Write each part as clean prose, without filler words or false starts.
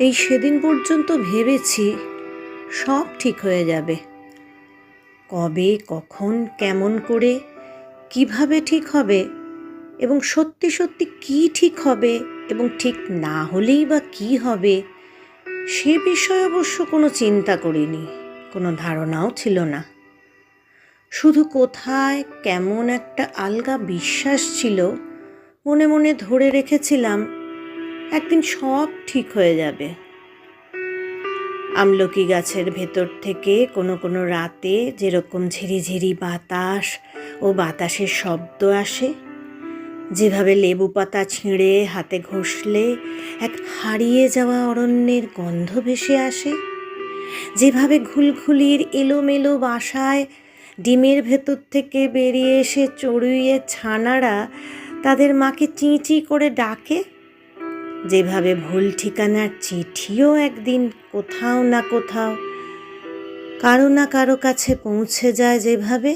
এই সেদিন পর্যন্ত ভেবেছি সব ঠিক হয়ে যাবে। কবে, কখন, কেমন করে, কিভাবে ঠিক হবে এবং সত্যি সত্যি কি ঠিক হবে এবং ঠিক না হলেই বা কি হবে, সে বিষয়ে অবশ্য কোনো চিন্তা করিনি, কোনো ধারণাও ছিল না। শুধু কোথায় কেমন একটা আলগা বিশ্বাস ছিল, মনে মনে ধরে রেখেছিলাম একদিন সব ঠিক হয়ে যাবে। আমলকি গাছের ভেতর থেকে কোনো কোনো রাতে যেরকম ঝিরিঝিরি বাতাস ও বাতাসের শব্দ আসে, যেভাবে লেবু পাতা ছিঁড়ে হাতে ঘষলে এক হারিয়ে যাওয়া অরণ্যের গন্ধ ভেসে আসে, যেভাবে ঘুলঘুলির এলোমেলো বাসায় ডিমের ভেতর থেকে বেরিয়ে এসে চড়ুইয়ে ছানারা তাদের মাকে চিঁচি করে ডাকে, যেভাবে ভুল ঠিকানার চিঠিও একদিন কোথাও না কোথাও কারো না কারো কাছে পৌঁছে যায়, যেভাবে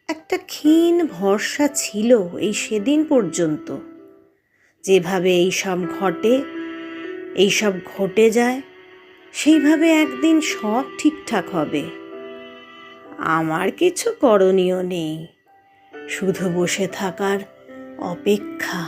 একটা ক্ষীণ ভরসা ছিল এই সেদিন পর্যন্ত, যেভাবে এইসব ঘটে, এইসব ঘটে যায়, সেইভাবে একদিন সব ঠিকঠাক হবে। আমার কিছু করণীয় নেই, শুধু বসে থাকার অপেক্ষা।